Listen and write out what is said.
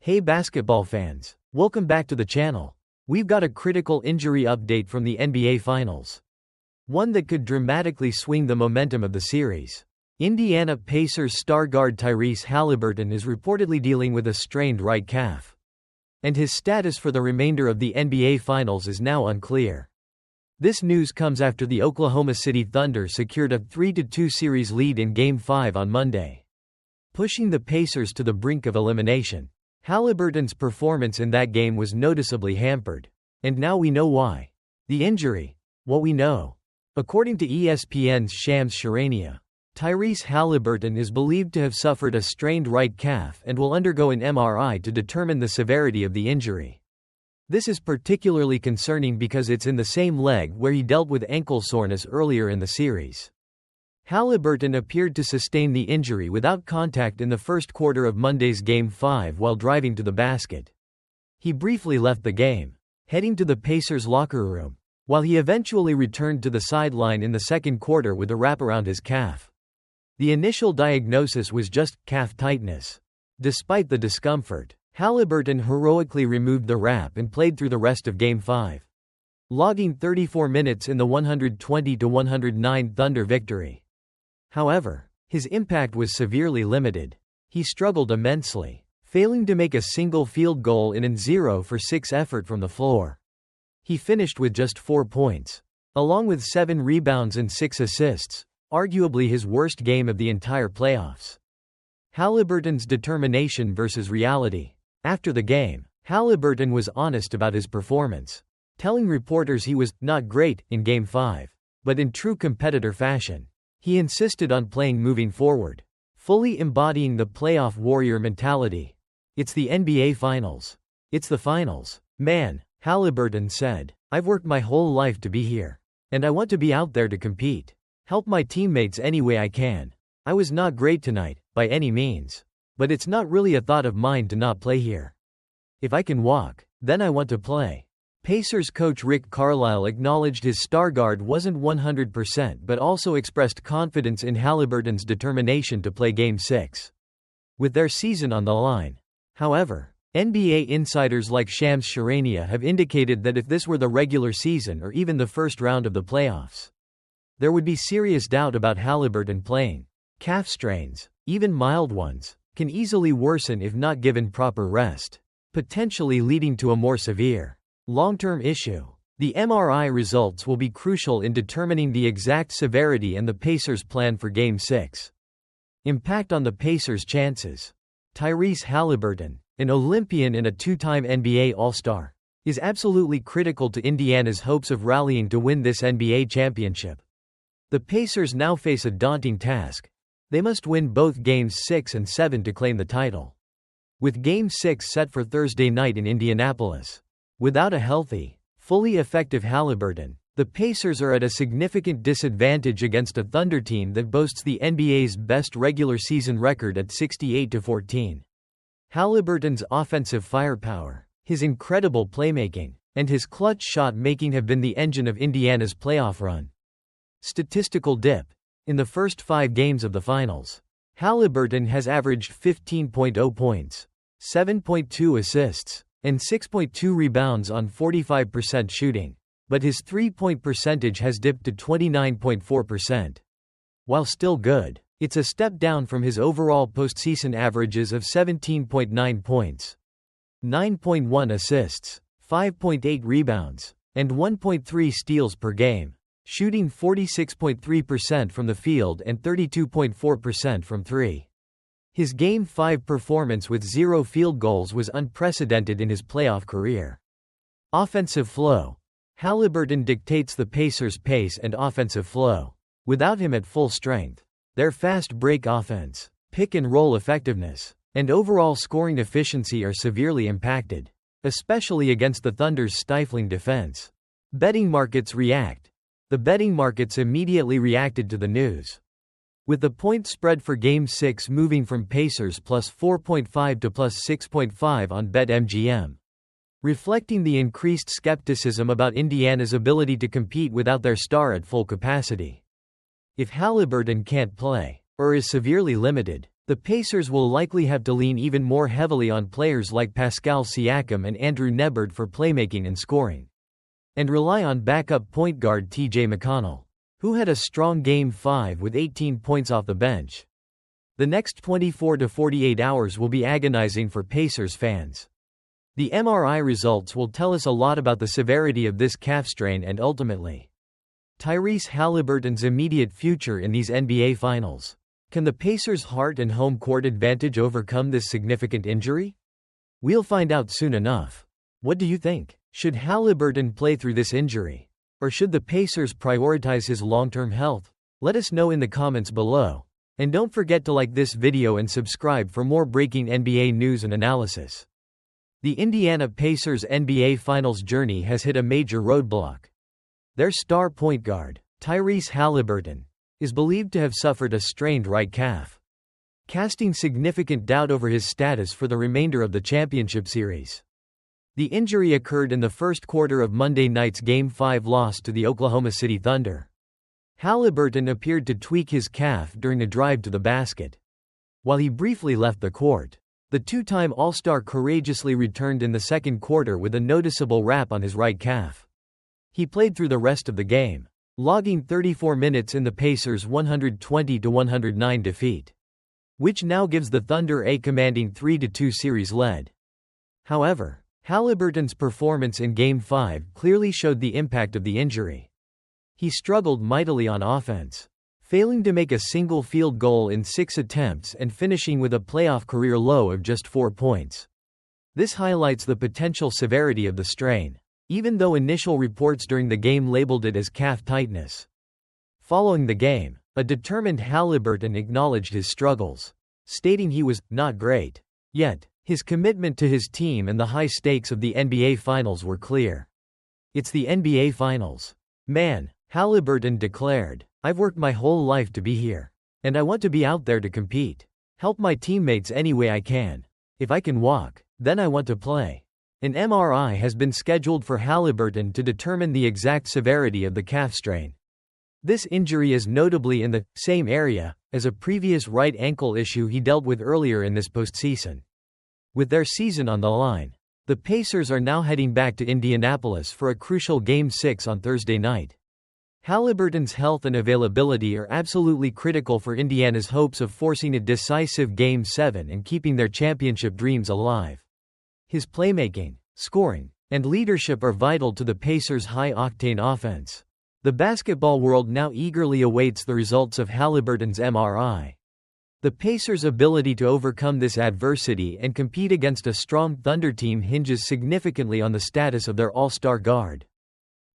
Hey basketball fans, welcome back to the channel. We've got a critical injury update from the NBA Finals. One that could dramatically swing the momentum of the series. Indiana Pacers star guard Tyrese Haliburton is reportedly dealing with a strained right calf. And his status for the remainder of the NBA Finals is now unclear. This news comes after the Oklahoma City Thunder secured a 3-2 series lead in Game 5 on Monday, pushing the Pacers to the brink of elimination. Haliburton's performance in that game was noticeably hampered. And now we know why. The injury. What we know. According to ESPN's Shams Charania, Tyrese Haliburton is believed to have suffered a strained right calf and will undergo an MRI to determine the severity of the injury. This is particularly concerning because it's in the same leg where he dealt with ankle soreness earlier in the series. Haliburton appeared to sustain the injury without contact in the first quarter of Monday's Game 5 while driving to the basket. He briefly left the game, heading to the Pacers' locker room, while he eventually returned to the sideline in the second quarter with a wrap around his calf. The initial diagnosis was just calf tightness. Despite the discomfort, Haliburton heroically removed the wrap and played through the rest of Game 5, logging 34 minutes in the 120-109 Thunder victory. However, his impact was severely limited. He struggled immensely, failing to make a single field goal in an 0-for-6 effort from the floor. He finished with just 4 points, along with 7 rebounds and 6 assists, arguably his worst game of the entire playoffs. Haliburton's determination versus reality. After the game, Haliburton was honest about his performance, telling reporters he was not great in Game 5, but in true competitor fashion. He insisted on playing moving forward, fully embodying the playoff warrior mentality. It's the NBA Finals. It's the finals. Man, Haliburton said, I've worked my whole life to be here. And I want to be out there to compete. Help my teammates any way I can. I was not great tonight, by any means. But it's not really a thought of mine to not play here. If I can walk, then I want to play. Pacers coach Rick Carlisle acknowledged his star guard wasn't 100% but also expressed confidence in Haliburton's determination to play Game 6, with their season on the line. However, NBA insiders like Shams Charania have indicated that if this were the regular season or even the first round of the playoffs, there would be serious doubt about Haliburton playing. Calf strains, even mild ones, can easily worsen if not given proper rest, potentially leading to a more severe, long-term issue. The MRI results will be crucial in determining the exact severity and the Pacers' plan for Game 6. Impact on the Pacers' chances. Tyrese Haliburton, an Olympian and a two-time NBA All-Star, is absolutely critical to Indiana's hopes of rallying to win this NBA championship. The Pacers now face a daunting task. They must win both Games 6 and 7 to claim the title, with Game 6 set for Thursday night in Indianapolis. Without a healthy, fully effective Haliburton, the Pacers are at a significant disadvantage against a Thunder team that boasts the NBA's best regular season record at 68-14. Haliburton's offensive firepower, his incredible playmaking, and his clutch shot making have been the engine of Indiana's playoff run. Statistical dip. In the first 5 games of the finals, Haliburton has averaged 15.0 points, 7.2 assists, and 6.2 rebounds on 45% shooting, but his three-point percentage has dipped to 29.4%. While still good, it's a step down from his overall postseason averages of 17.9 points, 9.1 assists, 5.8 rebounds, and 1.3 steals per game, shooting 46.3% from the field and 32.4% from 3. His Game 5 performance with 0 field goals was unprecedented in his playoff career. Offensive flow. Haliburton dictates the Pacers' pace and offensive flow. Without him at full strength, their fast break offense, pick-and-roll effectiveness, and overall scoring efficiency are severely impacted, especially against the Thunder's stifling defense. Betting markets react. The betting markets immediately reacted to the news, with the point spread for Game 6 moving from Pacers plus 4.5 to plus 6.5 on BetMGM, reflecting the increased skepticism about Indiana's ability to compete without their star at full capacity. If Haliburton can't play, or is severely limited, The Pacers will likely have to lean even more heavily on players like Pascal Siakam and Andrew Nembhard for playmaking and scoring, and rely on backup point guard TJ McConnell, who had a strong Game 5 with 18 points off the bench. The next 24 to 48 hours will be agonizing for Pacers fans. The MRI results will tell us a lot about the severity of this calf strain and ultimately Tyrese Haliburton's immediate future in these NBA Finals. Can the Pacers' heart and home court advantage overcome this significant injury? We'll find out soon enough. What do you think? Should Haliburton play through this injury? Or should the Pacers prioritize his long-term health? Let us know in the comments below. And don't forget to like this video and subscribe for more breaking NBA news and analysis. The Indiana Pacers' NBA Finals journey has hit a major roadblock. Their star point guard, Tyrese Haliburton, is believed to have suffered a strained right calf, casting significant doubt over his status for the remainder of the championship series. The injury occurred in the first quarter of Monday night's Game 5 loss to the Oklahoma City Thunder. Haliburton appeared to tweak his calf during a drive to the basket. While he briefly left the court, the two-time All-Star courageously returned in the second quarter with a noticeable wrap on his right calf. He played through the rest of the game, logging 34 minutes in the Pacers' 120-109 defeat, which now gives the Thunder a commanding 3-2 series lead. However, Haliburton's performance in Game 5 clearly showed the impact of the injury. He struggled mightily on offense, failing to make a single field goal in 6 attempts and finishing with a playoff career low of just 4 points. This highlights the potential severity of the strain, even though initial reports during the game labeled it as calf tightness. Following the game, a determined Haliburton acknowledged his struggles, stating he was not great. Yet, his commitment to his team and the high stakes of the NBA Finals were clear. It's the NBA Finals, man, Haliburton declared. I've worked my whole life to be here. And I want to be out there to compete. Help my teammates any way I can. If I can walk, then I want to play. An MRI has been scheduled for Haliburton to determine the exact severity of the calf strain. This injury is notably in the same area as a previous right ankle issue he dealt with earlier in this postseason. With their season on the line, the Pacers are now heading back to Indianapolis for a crucial Game 6 on Thursday night. Haliburton's health and availability are absolutely critical for Indiana's hopes of forcing a decisive Game 7 and keeping their championship dreams alive. His playmaking, scoring, and leadership are vital to the Pacers' high-octane offense. The basketball world now eagerly awaits the results of Haliburton's MRI. The Pacers' ability to overcome this adversity and compete against a strong Thunder team hinges significantly on the status of their all-star guard.